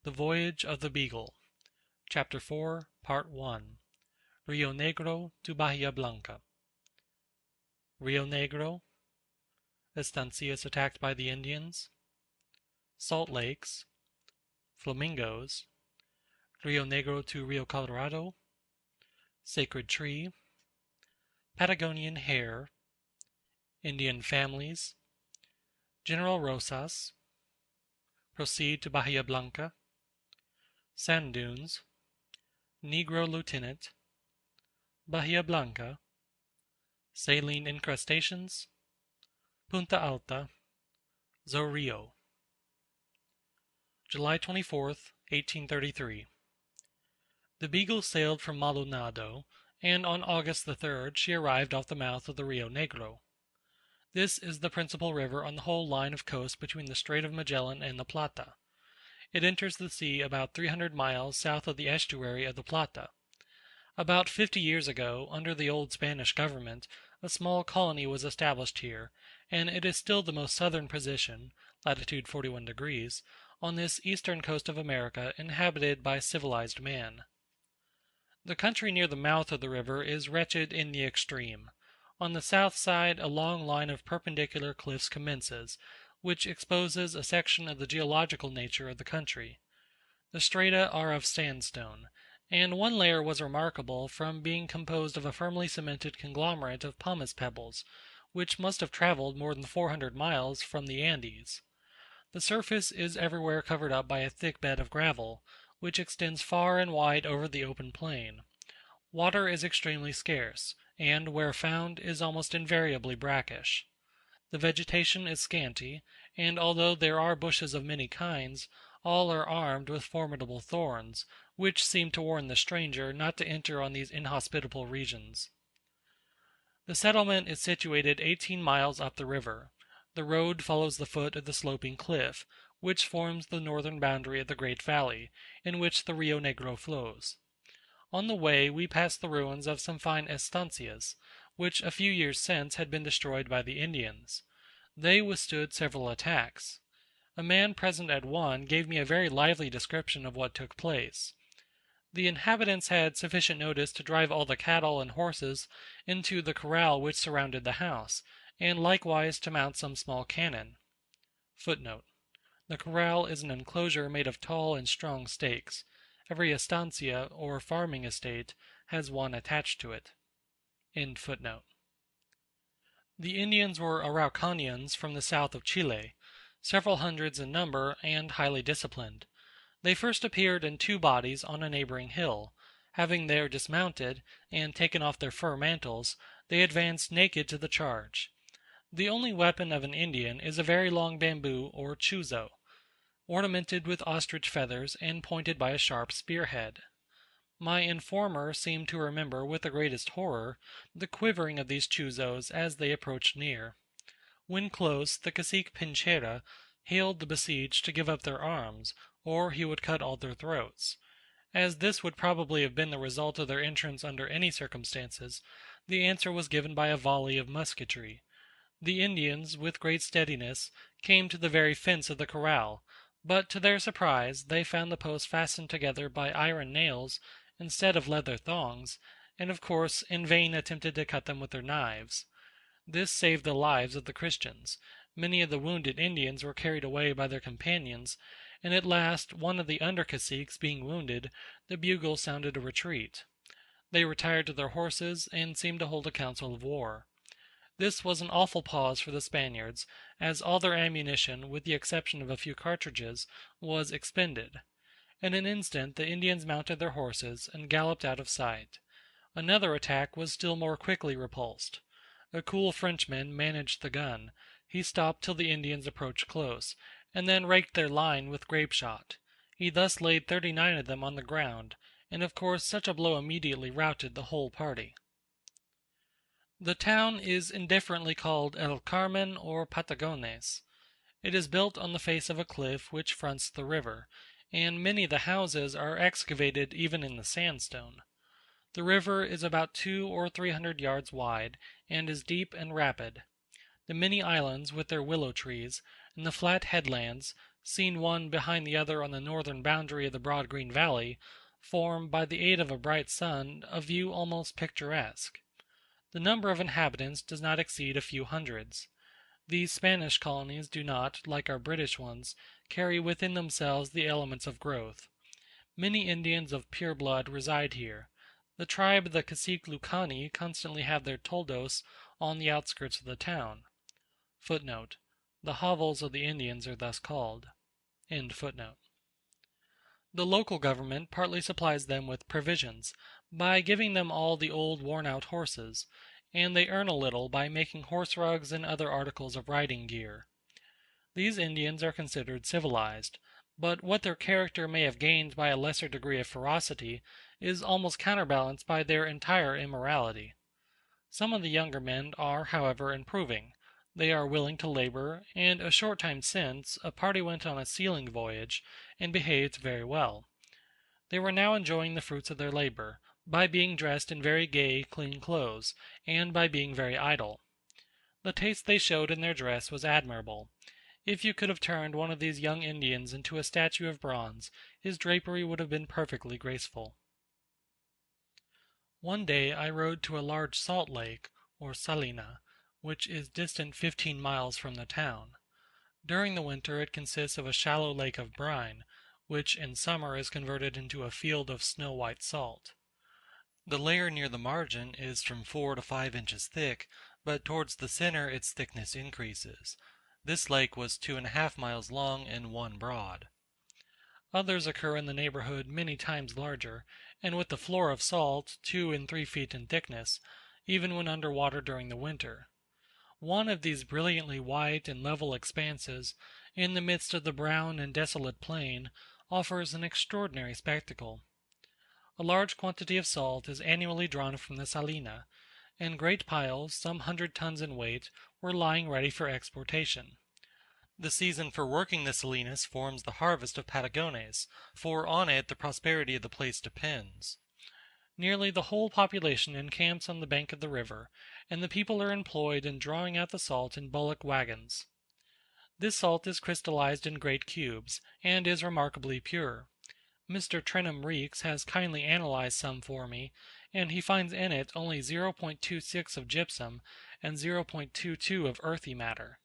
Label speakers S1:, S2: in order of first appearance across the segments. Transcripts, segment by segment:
S1: The Voyage of the Beagle. Chapter 4, Part 1. Rio Negro to Bahia Blanca. Rio Negro. Estancias attacked by the Indians. Salt lakes. Flamingos. Rio Negro to Rio Colorado. Sacred tree. Patagonian hare. Indian families. General Rosas. Proceed to Bahia Blanca. Sand dunes. Negro lieutenant. Bahia Blanca. Saline incrustations. Punta Alta. Zorio. July 24th, 1833. The Beagle sailed from Maldonado, and on August the 3rd she arrived off the mouth of the Rio Negro. This is the principal river on the whole line of coast between the Strait of Magellan and the Plata. It enters the sea about 300 miles south of the estuary of the Plata. About 50 years ago, under the old Spanish government, a small colony was established here, and it is still the most southern position (latitude 41 degrees) on this eastern coast of America inhabited by civilized man. The country near the mouth of the river is wretched in the extreme. On the south side a long line of perpendicular cliffs commences, which exposes a section of the geological nature of the country. The strata are of sandstone, and one layer was remarkable from being composed of a firmly cemented conglomerate of pumice pebbles, which must have travelled more than 400 miles from the Andes. The surface is everywhere covered up by a thick bed of gravel, which extends far and wide over the open plain. Water is extremely scarce, and, where found, is almost invariably brackish. The vegetation is scanty, and although there are bushes of many kinds, all are armed with formidable thorns, which seem to warn the stranger not to enter on these inhospitable regions. The settlement is situated 18 miles up the river. The road follows the foot of the sloping cliff, which forms the northern boundary of the great valley, in which the Rio Negro flows. On the way we pass the ruins of some fine estancias, which a few years since had been destroyed by the Indians. They withstood several attacks. A man present at one gave me a very lively description of what took place. The inhabitants had sufficient notice to drive all the cattle and horses into the corral which surrounded the house, and likewise to mount some small cannon. [Footnote: The corral is an enclosure made of tall and strong stakes. Every estancia, or farming estate, has one attached to it. End footnote. The Indians were Araucanians from the south of Chile, several hundreds in number, and highly disciplined. They first appeared in two bodies on a neighboring hill. Having there dismounted, and taken off their fur mantles, they advanced naked to the charge. The only weapon of an Indian is a very long bamboo or chuzo, ornamented with ostrich feathers and pointed by a sharp spearhead. My informer seemed to remember with the greatest horror the quivering of these chuzos as they approached near. When close, the cacique Pinchera hailed the besieged to give up their arms, or he would cut all their throats. As this would probably have been the result of their entrance under any circumstances, the answer was given by a volley of musketry. The Indians, with great steadiness, came to the very fence of the corral, but to their surprise they found the posts fastened together by iron nails instead of leather thongs, and of course in vain attempted to cut them with their knives. This saved the lives of the Christians. Many of the wounded Indians were carried away by their companions, and at last, one of the under caciques being wounded, the bugle sounded a retreat. They retired to their horses, and seemed to hold a council of war. This was an awful pause for the Spaniards, as all their ammunition, with the exception of a few cartridges, was expended. In an instant the Indians mounted their horses, and galloped out of sight. Another attack was still more quickly repulsed. A cool Frenchman managed the gun. He stopped till the Indians approached close, and then raked their line with grape shot. He thus laid 39 of them on the ground, and of course such a blow immediately routed the whole party. The town is indifferently called El Carmen or Patagones. It is built on the face of a cliff which fronts the river, and many of the houses are excavated even in the sandstone. The river is about 200 or 300 yards wide, and is deep and rapid. The many islands with their willow trees, and the flat headlands, seen one behind the other on the northern boundary of the broad green valley, form, by the aid of a bright sun, a view almost picturesque. The number of inhabitants does not exceed a few hundreds. These Spanish colonies do not, like our British ones, carry within themselves the elements of growth. Many Indians of pure blood reside here. The tribe of the Cacique Lucani constantly have their toldos on the outskirts of the town. [Footnote: The hovels of the Indians are thus called.] The local government partly supplies them with provisions, by giving them all the old worn out horses, and they earn a little by making horse rugs and other articles of riding gear. These Indians are considered civilized, but what their character may have gained by a lesser degree of ferocity is almost counterbalanced by their entire immorality. Some of the younger men are, however, improving. They are willing to labor, and a short time since a party went on a sealing voyage, and behaved very well. They were now enjoying the fruits of their labor, by being dressed in very gay, clean clothes, and by being very idle. The taste they showed in their dress was admirable. If you could have turned one of these young Indians into a statue of bronze, his drapery would have been perfectly graceful. One day I rode to a large salt lake, or salina, which is distant 15 miles from the town. During the winter it consists of a shallow lake of brine, which in summer is converted into a field of snow-white salt. The layer near the margin is from 4 to 5 inches thick, but towards the center its thickness increases. This lake was 2½ miles long and 1 broad. Others occur in the neighborhood many times larger, and with the floor of salt 2 and 3 feet in thickness, even when under water during the winter. One of these brilliantly white and level expanses, in the midst of the brown and desolate plain, offers an extraordinary spectacle. A large quantity of salt is annually drawn from the salina, and great piles, some 100 tons in weight, were lying ready for exportation. The season for working the salinas forms the harvest of Patagones, for on it the prosperity of the place depends. Nearly the whole population encamps on the bank of the river, and the people are employed in drawing out the salt in bullock wagons. This salt is crystallized in great cubes, and is remarkably pure. Mr. Trenham Reeks has kindly analyzed some for me, and he finds in it only 0.26 of gypsum and 0.22 of earthy matter.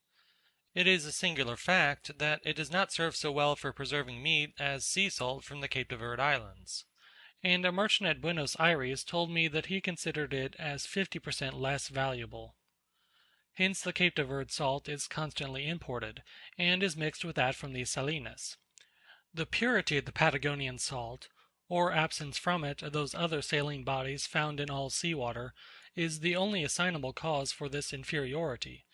S1: It is a singular fact that it does not serve so well for preserving meat as sea salt from the Cape de Verde Islands, and a merchant at Buenos Aires told me that he considered it as 50% less valuable. Hence the Cape de Verde salt is constantly imported, and is mixed with that from these salinas. The purity of the Patagonian salt, or absence from it of those other saline bodies found in all sea water, is the only assignable cause for this inferiority;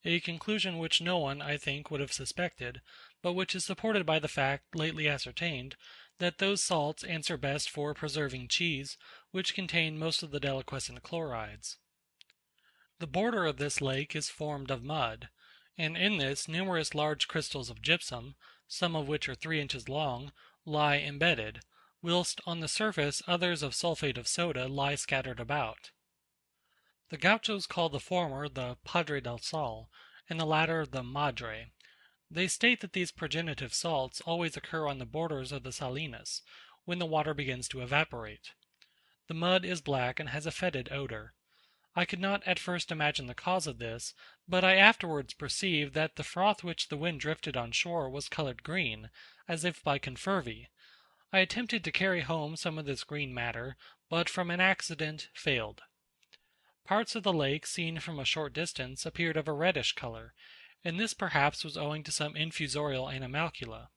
S1: a conclusion which no one, I think, would have suspected, but which is supported by the fact, lately ascertained, that those salts answer best for preserving cheese, which contain most of the deliquescent chlorides. The border of this lake is formed of mud, and in this numerous large crystals of gypsum, some of which are 3 inches long, lie embedded, whilst on the surface others of sulphate of soda lie scattered about. The Gauchos call the former the Padre del Sal, and the latter the Madre. They state that these progenitive salts always occur on the borders of the salinas, when the water begins to evaporate. The mud is black and has a fetid odor. I could not at first imagine the cause of this, but I afterwards perceived that the froth which the wind drifted on shore was colored green, as if by confervae. I attempted to carry home some of this green matter, but from an accident failed. Parts of the lake seen from a short distance appeared of a reddish color, and this perhaps was owing to some infusorial animalcula.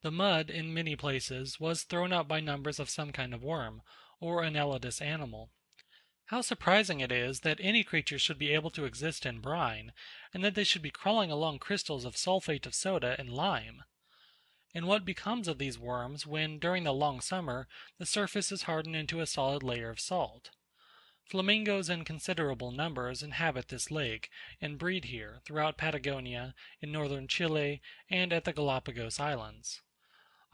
S1: The mud, in many places, was thrown up by numbers of some kind of worm, or annelidous animal. How surprising it is that any creature should be able to exist in brine, and that they should be crawling along crystals of sulphate of soda and lime! And what becomes of these worms when, during the long summer, the surface is hardened into a solid layer of salt? Flamingoes in considerable numbers inhabit this lake, and breed here, throughout Patagonia, in northern Chile, and at the Galapagos Islands.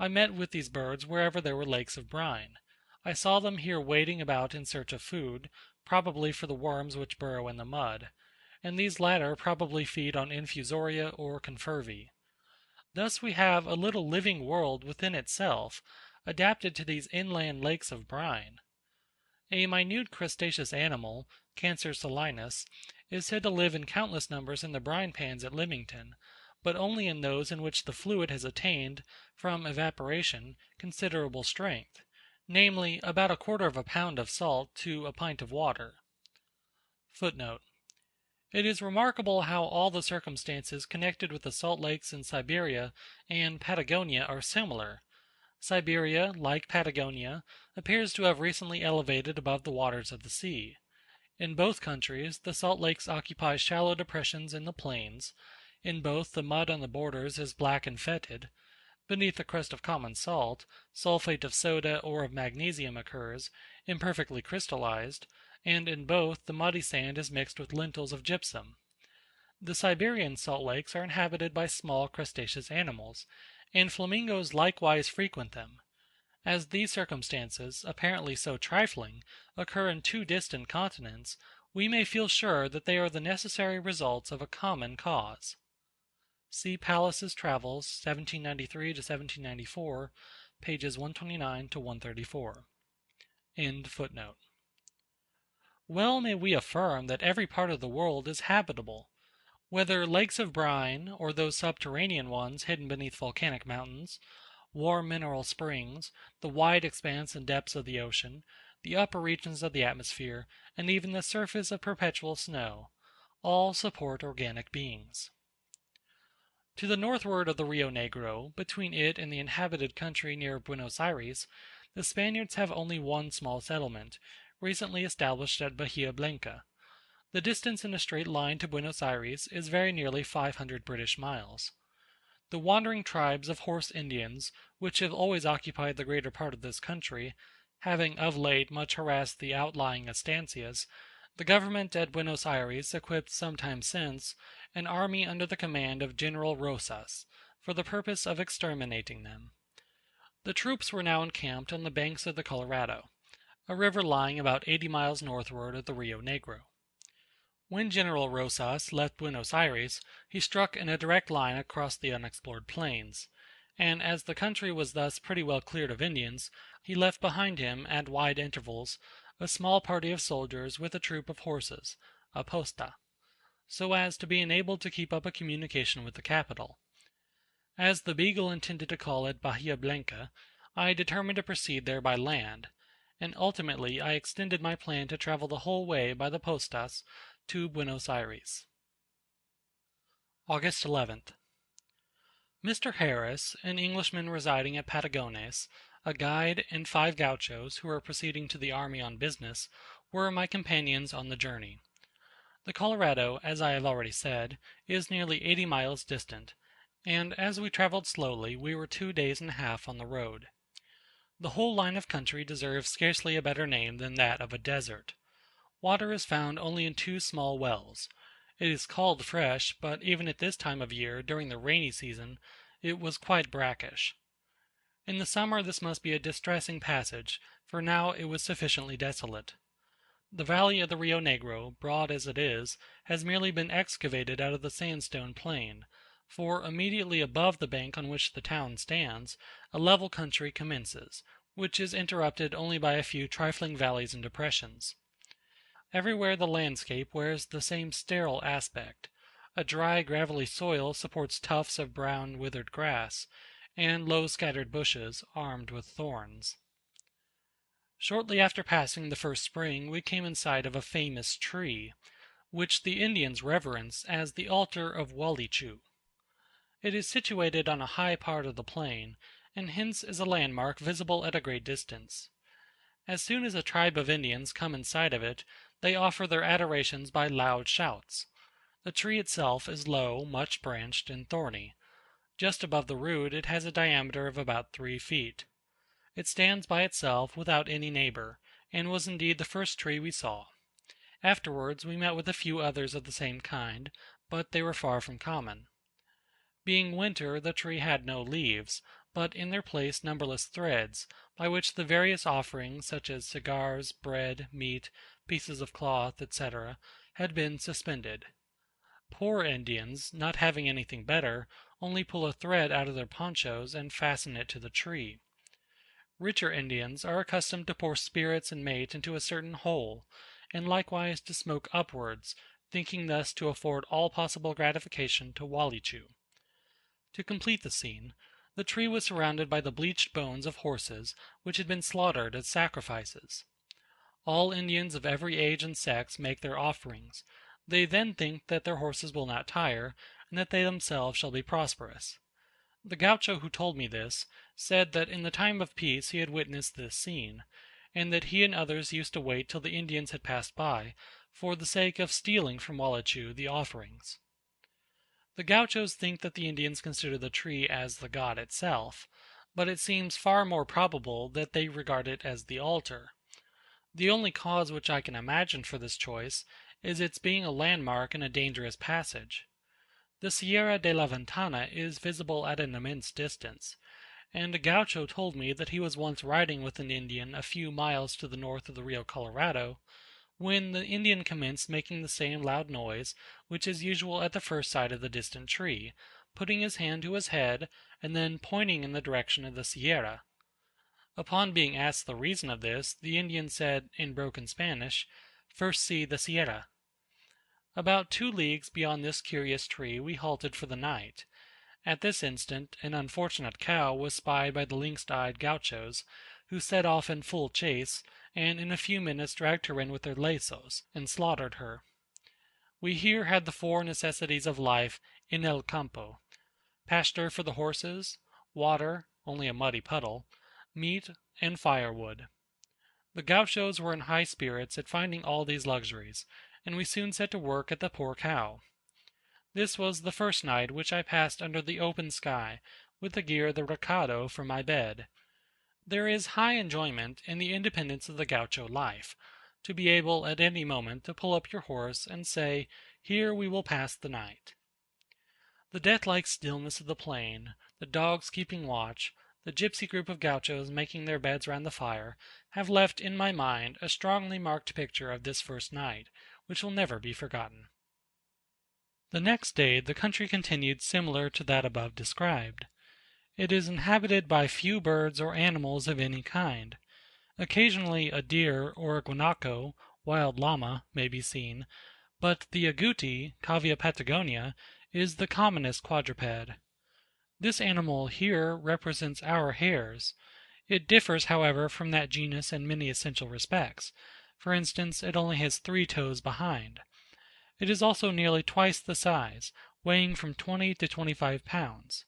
S1: I met with these birds wherever there were lakes of brine. I saw them here wading about in search of food, probably for the worms which burrow in the mud, and these latter probably feed on infusoria or confervae. Thus we have a little living world within itself, adapted to these inland lakes of brine. A minute crustaceous animal, Cancer salinus, is said to live in countless numbers in the brine pans at Lymington, but only in those in which the fluid has attained, from evaporation, considerable strength, namely, about a quarter of a pound of salt to a pint of water. Footnote: It is remarkable how all the circumstances connected with the salt lakes in Siberia and Patagonia are similar. Siberia, like Patagonia, appears to have recently elevated above the waters of the sea. In both countries, the salt lakes occupy shallow depressions in the plains. In both, the mud on the borders is black and fetid. Beneath the crust of common salt, sulphate of soda or of magnesium occurs, imperfectly crystallized, and in both the muddy sand is mixed with lintels of gypsum. The Siberian salt lakes are inhabited by small crustaceous animals, and flamingos likewise frequent them. As these circumstances, apparently so trifling, occur in two distant continents, we may feel sure that they are the necessary results of a common cause. See Pallas's Travels, 1793 to 1794, pages 129 to 134. End footnote. Well may we affirm that every part of the world is habitable. Whether lakes of brine, or those subterranean ones hidden beneath volcanic mountains, warm mineral springs, the wide expanse and depths of the ocean, the upper regions of the atmosphere, and even the surface of perpetual snow, all support organic beings. To the northward of the Rio Negro, between it and the inhabited country near Buenos Aires, the Spaniards have only one small settlement, recently established at Bahia Blanca. The distance in a straight line to Buenos Aires is very nearly 500 British miles. The wandering tribes of horse Indians, which have always occupied the greater part of this country, having of late much harassed the outlying estancias, the government at Buenos Aires equipped some time since an army under the command of General Rosas, for the purpose of exterminating them. The troops were now encamped on the banks of the Colorado, a river lying about 80 miles northward of the Rio Negro. When General Rosas left Buenos Aires, he struck in a direct line across the unexplored plains, and as the country was thus pretty well cleared of Indians, he left behind him, at wide intervals, a small party of soldiers with a troop of horses, a posta, so as to be enabled to keep up a communication with the capital. As the Beagle intended to call at Bahia Blanca, I determined to proceed there by land, and ultimately I extended my plan to travel the whole way by the postas to Buenos Aires. August 11th. Mr. Harris, an Englishman residing at Patagones, a guide, and 5 gauchos, who were proceeding to the army on business, were my companions on the journey. The Colorado, as I have already said, is nearly 80 miles distant, and as we traveled slowly, we were 2 days and a half on the road. The whole line of country deserves scarcely a better name than that of a desert. Water is found only in 2 small wells. It is called fresh, but even at this time of year, during the rainy season, it was quite brackish. In the summer this must be a distressing passage, for now it was sufficiently desolate. The valley of the Rio Negro, broad as it is, has merely been excavated out of the sandstone plain, for immediately above the bank on which the town stands, a level country commences, which is interrupted only by a few trifling valleys and depressions. Everywhere the landscape wears the same sterile aspect. A dry gravelly soil supports tufts of brown withered grass, and low scattered bushes, armed with thorns. Shortly after passing the first spring we came in sight of a famous tree, which the Indians reverence as the altar of Walleechu. It is situated on a high part of the plain, and hence is a landmark visible at a great distance. As soon as a tribe of Indians come in sight of it, they offer their adorations by loud shouts. The tree itself is low, much branched, and thorny. Just above the root it has a diameter of about 3 feet. It stands by itself without any neighbor, and was indeed the first tree we saw. Afterwards we met with a few others of the same kind, but they were far from common. Being winter, the tree had no leaves, but in their place numberless threads, by which the various offerings, such as cigars, bread, meat, pieces of cloth, etc., had been suspended. Poor Indians, not having anything better, only pull a thread out of their ponchos and fasten it to the tree. Richer Indians are accustomed to pour spirits and mate into a certain hole, and likewise to smoke upwards, thinking thus to afford all possible gratification to Walichu. To complete the scene, the tree was surrounded by the bleached bones of horses which had been slaughtered as sacrifices. All Indians of every age and sex make their offerings. They then think that their horses will not tire, and that they themselves shall be prosperous. The gaucho who told me this said that in the time of peace he had witnessed this scene, and that he and others used to wait till the Indians had passed by, for the sake of stealing from Walichu the offerings. The gauchos think that the Indians consider the tree as the god itself, but it seems far more probable that they regard it as the altar. The only cause which I can imagine for this choice is its being a landmark in a dangerous passage. The Sierra de la Ventana is visible at an immense distance, and a gaucho told me that he was once riding with an Indian a few miles to the north of the Rio Colorado, when the Indian commenced making the same loud noise which is usual at the first sight of the distant tree, putting his hand to his head, and then pointing in the direction of the Sierra. Upon being asked the reason of this, the Indian said, in broken Spanish, "First see the Sierra." About 2 leagues beyond this curious tree we halted for the night. At this instant an unfortunate cow was spied by the lynx-eyed gauchos, who set off in full chase, and in a few minutes dragged her in with their lazos, and slaughtered her. We here had the 4 necessities of life in el campo: pasture for the horses, water, only a muddy puddle, meat, and firewood. The gauchos were in high spirits at finding all these luxuries, and we soon set to work at the poor cow. This was the first night which I passed under the open sky, with the gear of the recado for my bed. There is high enjoyment in the independence of the gaucho life, to be able at any moment to pull up your horse and say, "Here we will pass the night." The death-like stillness of the plain, the dogs keeping watch, the gypsy group of gauchos making their beds round the fire, have left in my mind a strongly marked picture of this first night, which will never be forgotten. The next day the country continued similar to that above described. It is inhabited by few birds or animals of any kind. Occasionally a deer or a guanaco (wild llama) may be seen, but the agouti (Cavia patagonia) is the commonest quadruped. This animal here represents our hares. It differs, however, from that genus in many essential respects. For instance, it only has 3 toes behind. It is also nearly twice the size, weighing from 20 to 25 pounds.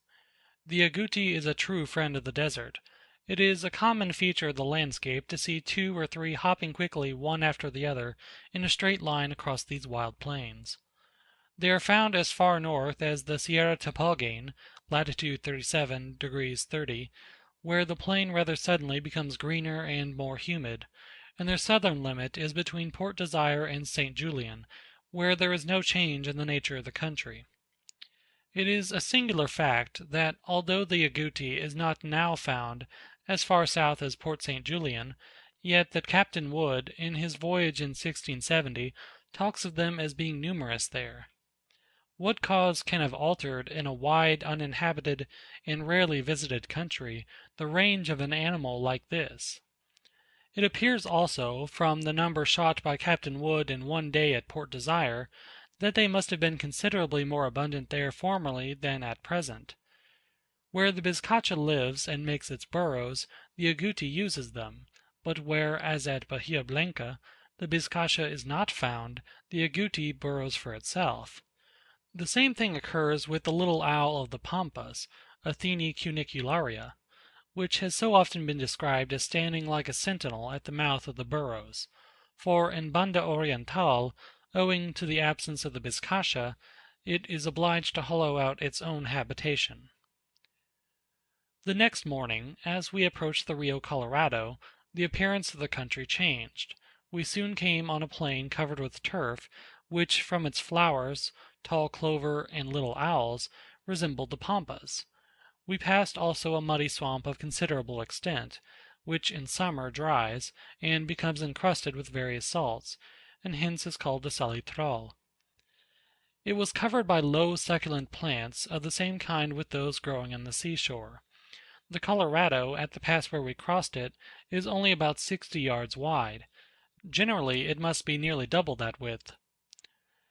S1: The agouti is a true friend of the desert. It is a common feature of the landscape to see 2 or 3 hopping quickly one after the other in a straight line across these wild plains. They are found as far north as the Sierra Tapalgane, latitude 37 degrees 30, where the plain rather suddenly becomes greener and more humid, and their southern limit is between Port Desire and St. Julian, where there is no change in the nature of the country. It is a singular fact, that although the agouti is not now found as far south as Port St. Julian, yet that Captain Wood, in his voyage in 1670, talks of them as being numerous there. What cause can have altered, in a wide, uninhabited, and rarely visited country, the range of an animal like this? It appears also, from the number shot by Captain Wood in one day at Port Desire, that they must have been considerably more abundant there formerly than at present. Where the bizcacha lives and makes its burrows, the agouti uses them; but where, as at Bahia Blanca, the bizcacha is not found, the agouti burrows for itself. The same thing occurs with the little owl of the Pampas, Athene cunicularia, which has so often been described as standing like a sentinel at the mouth of the burrows; for in Banda Oriental, owing to the absence of the bizcacha, it is obliged to hollow out its own habitation. The next morning, as we approached the Rio Colorado, the appearance of the country changed. We soon came on a plain covered with turf, which, from its flowers, tall clover, and little owls, resembled the Pampas. We passed also a muddy swamp of considerable extent, which in summer dries, and becomes encrusted with various salts, and hence is called the Salitral. It was covered by low succulent plants of the same kind with those growing on the seashore. The Colorado, at the pass where we crossed it, is only about 60 yards wide. Generally it must be nearly double that width.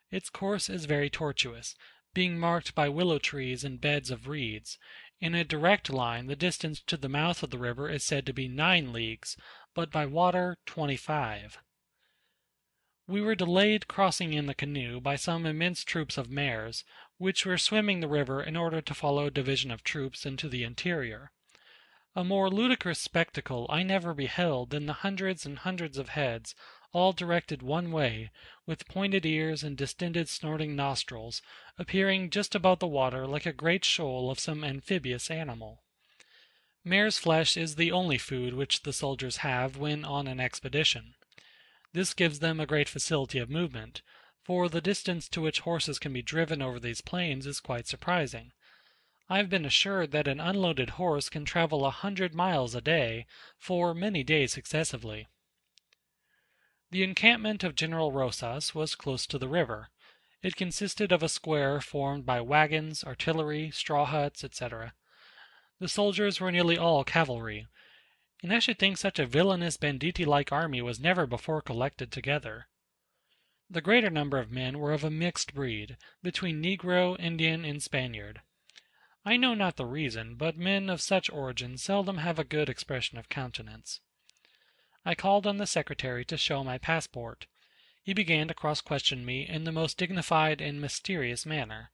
S1: Its course is very tortuous, being marked by willow trees and beds of reeds. In a direct line the distance to the mouth of the river is said to be 9 leagues, but by water 25. We were delayed crossing in the canoe by some immense troops of mares, which were swimming the river in order to follow a division of troops into the interior. A more ludicrous spectacle I never beheld than the hundreds and hundreds of heads, all directed one way, with pointed ears and distended snorting nostrils, appearing just above the water like a great shoal of some amphibious animal. Mare's flesh is the only food which the soldiers have when on an expedition. This gives them a great facility of movement, for the distance to which horses can be driven over these plains is quite surprising. I have been assured that an unloaded horse can travel 100 miles a day, for many days successively. The encampment of General Rosas was close to the river. It consisted of a square formed by wagons, artillery, straw huts, etc. The soldiers were nearly all cavalry, and I should think such a villainous banditti-like army was never before collected together. The greater number of men were of a mixed breed, between Negro, Indian, and Spaniard. I know not the reason, but men of such origin seldom have a good expression of countenance. I called on the secretary to show my passport. He began to cross-question me in the most dignified and mysterious manner.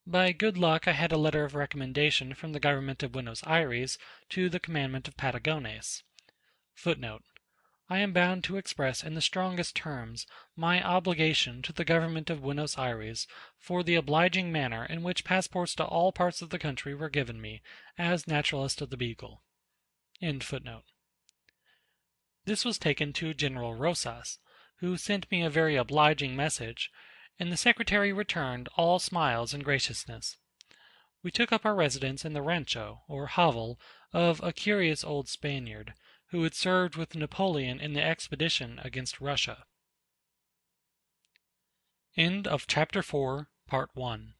S1: By good luck I had a letter of recommendation from the government of Buenos Aires to the commandant of Patagones. [Footnote: I am bound to express in the strongest terms my obligation to the government of Buenos Aires for the obliging manner in which passports to all parts of the country were given me, as naturalist of the Beagle. This was taken to General Rosas, who sent me a very obliging message, and the secretary returned all smiles and graciousness. We took up our residence in the rancho, or hovel, of a curious old Spaniard, who had served with Napoleon in the expedition against Russia. Chapter 4, Part 1.